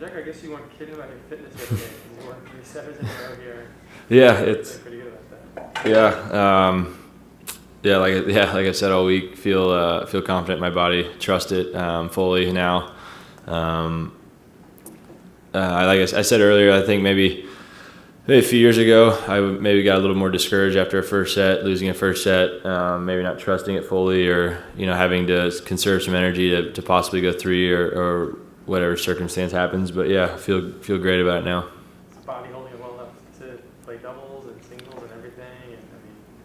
Jack, I guess you weren't kidding about your fitness the other day. You won 3 setters in a row here. Yeah, it's pretty good about that. Like I said all week, feel confident in my body, trust it fully now. Like I said earlier, I think maybe a few years ago, I maybe got a little more discouraged after a first set, losing a first set, maybe not trusting it fully, or having to conserve some energy to possibly go 3 or whatever circumstance happens. But yeah, feel great about it now. Is the body holding it well enough to play doubles and singles and everything?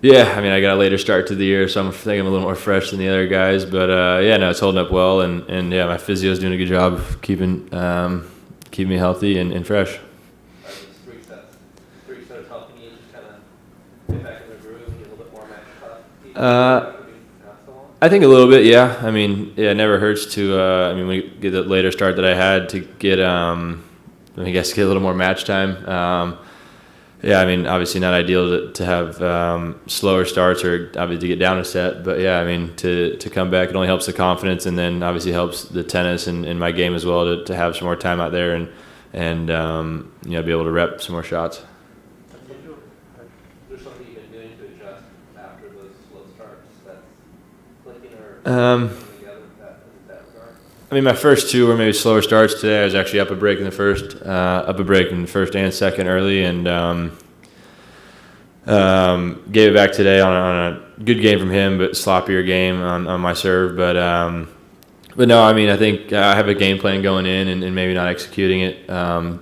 I got a later start to the year, so I'm thinking I'm a little more fresh than the other guys. But it's holding up well, and my physio is doing a good job of keeping me healthy and fresh. I think a little bit, yeah. It never hurts to. When you get the later start that I had to get, get a little more match time. Obviously not ideal to have slower starts or obviously to get down a set, but to come back, it only helps the confidence, and then obviously helps the tennis and my game as well to have some more time out there and be able to rep some more shots. My first 2 were maybe slower starts today. I was actually up a break in the first and second early, and gave it back today on a good game from him, but sloppier game on my serve. But no, I think I have a game plan going in and maybe not executing it to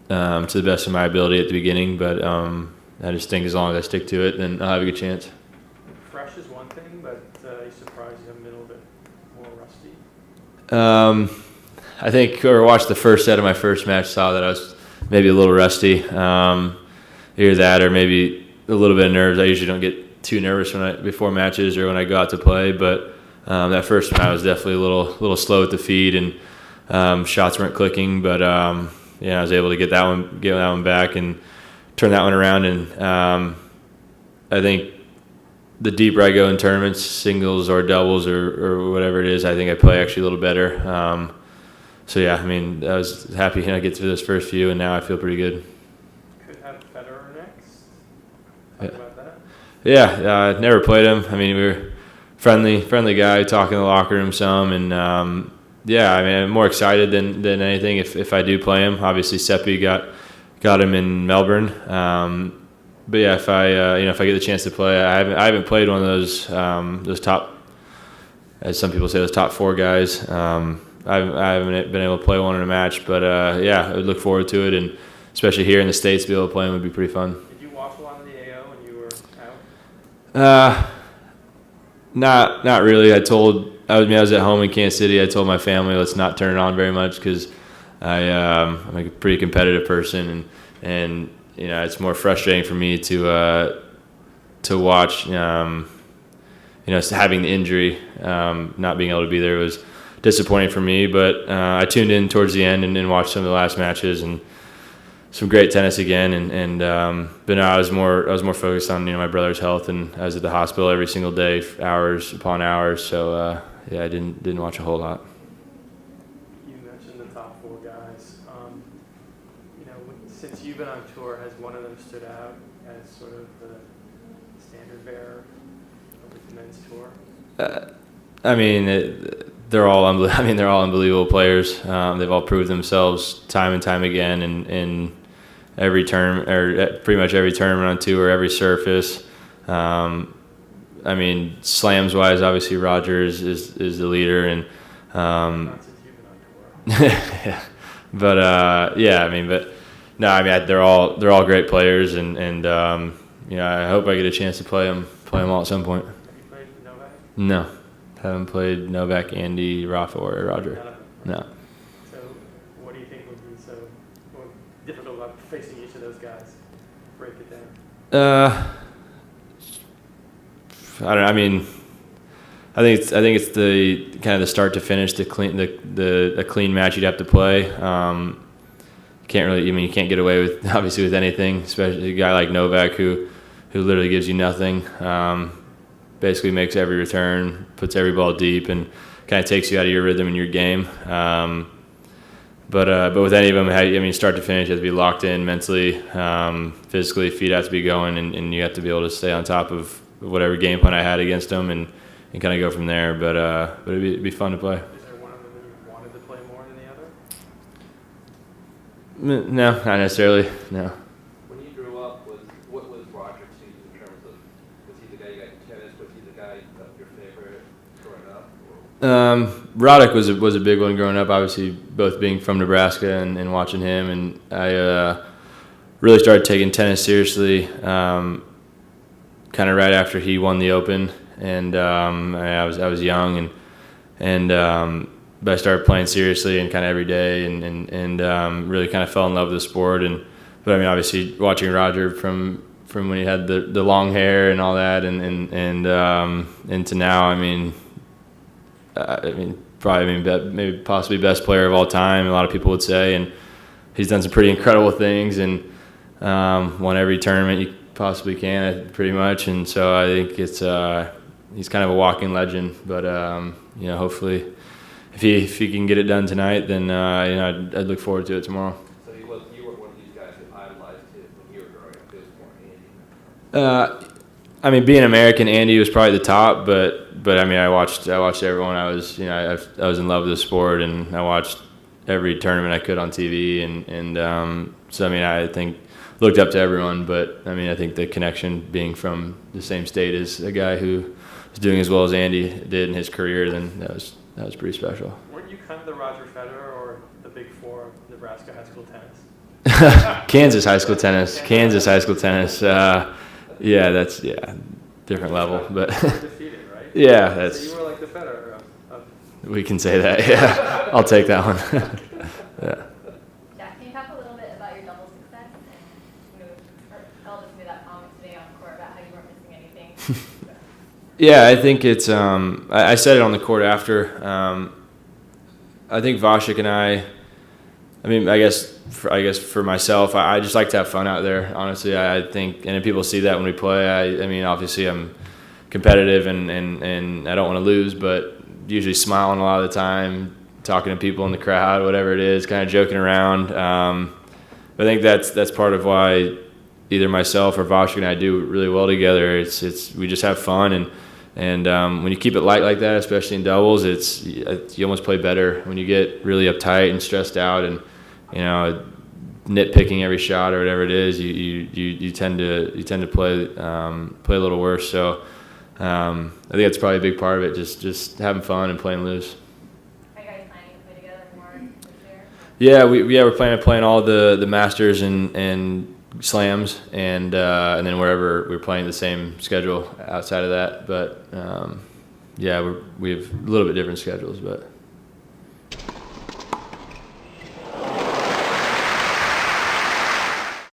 the best of my ability at the beginning. But I just think as long as I stick to it, then I'll have a good chance. Fresh is one thing, but you surprised you have a little bit more rusty. I think whoever watched the first set of my first match saw that I was maybe a little rusty. Either that or maybe a little bit of nerves. I usually don't get too nervous before matches or when I go out to play, but that first one I was definitely a little slow at the feed, and shots weren't clicking. But I was able to get that one back and turn that one around. And I think the deeper I go in tournaments, singles or doubles or whatever it is, I think I play actually a little better. I was happy to get through those first few, and now I feel pretty good. Could have Federer next. Talk about that. Yeah, I never played him. We were friendly guy, talking in the locker room some, and I'm more excited than anything if I do play him. Obviously, Seppi got him in Melbourne. But yeah, if I get the chance to play, I haven't played one of those top, as some people say, those top 4 guys. I haven't been able to play one in a match, but I would look forward to it, and especially here in the States, to be able to play them would be pretty fun. Did you watch a lot of the AO when you were out? Not really. I was at home in Kansas City. I told my family, let's not turn it on very much, because I'm a pretty competitive person, and it's more frustrating for me to watch. Having the injury, not being able to be there was disappointing for me. But I tuned in towards the end and watched some of the last matches and some great tennis again. But no, I was more focused on my brother's health, and I was at the hospital every single day, hours upon hours. So I didn't watch a whole lot. You mentioned the top 4 guys. Since you've been on tour, has one of them stood out as sort of the standard bearer of the men's tour? They're all unbelievable players. They've all proved themselves time and time again in every term, or pretty much every tournament on tour, every surface. Slams wise, obviously Roger is the leader, and Not since you've been on tour. yeah. But they're all great players, and I hope I get a chance to play them all at some point. Have you played Novak? No, haven't played Novak, Andy, Rafa, or Roger. None of them. No. So what do you think would be so difficult about facing each of those guys? Break it down. I don't know. I think it's the kind of the start to finish, a clean match you'd have to play. You can't get away with anything, especially a guy like Novak who literally gives you nothing. Basically makes every return, puts every ball deep, and kind of takes you out of your rhythm and your game. But with any of them, I mean, start to finish, you have to be locked in mentally, physically. Feet have to be going, and you have to be able to stay on top of whatever game plan I had against them, and kind of go from there. But it'd be fun to play. Is there one of them that you wanted to play more than the other? No, not necessarily. No. When you grew up, what was Roger to you in terms of, was he the guy you got in tennis? Was he the guy your favorite growing up? Roddick was a big one growing up. Obviously, both being from Nebraska and watching him, and I really started taking tennis seriously kind of right after he won the Open, and I was young, but I started playing seriously and kind of every day, and really kind of fell in love with the sport. But I mean, obviously, watching Roger from when he had the long hair and all that, and to now, I mean, maybe possibly best player of all time. A lot of people would say, and he's done some pretty incredible things and won every tournament you possibly can, pretty much. And so I think he's kind of a walking legend. But hopefully, if he can get it done tonight, then I'd look forward to it tomorrow. So you were one of these guys who idolized him when you were growing up. It was more Andy. I mean, being American, Andy was probably the top, but I mean, I watched everyone. I was I was in love with the sport, and I watched every tournament I could on TV, and so I mean, I think looked up to everyone. But I mean, I think the connection being from the same state as a guy who was doing as well as Andy did in his career, then that was pretty special. Weren't you kind of the Roger Federer or the Big Four of Nebraska high school tennis? Kansas high school tennis. Yeah, that's different level, but Undefeated, right? yeah, that's. So you were like the Federer of We can say that. Yeah, I'll take that one. Yeah. Jack, can you talk a little bit about your double success and tell us that comment today on court about how you weren't missing anything? Yeah, I think it's. I said it on the court after. I think Vasek and I mean, I guess for myself, I just like to have fun out there. Honestly, I think, and people see that when we play. I mean, obviously, I'm competitive and I don't want to lose, but usually smiling a lot of the time, talking to people in the crowd, whatever it is, kind of joking around. I think that's part of why either myself or Vasek and I do really well together. It's we just have fun, and when you keep it light like that, especially in doubles, you almost play better. When you get really uptight and stressed out and nitpicking every shot or whatever it is, you tend to play a little worse. So I think that's probably a big part of it, just having fun and playing loose. Are you guys planning to play together more this year? Yeah, we're planning on playing all the Masters and slams, and then wherever we're playing the same schedule outside of that. But we have a little bit different schedules, but.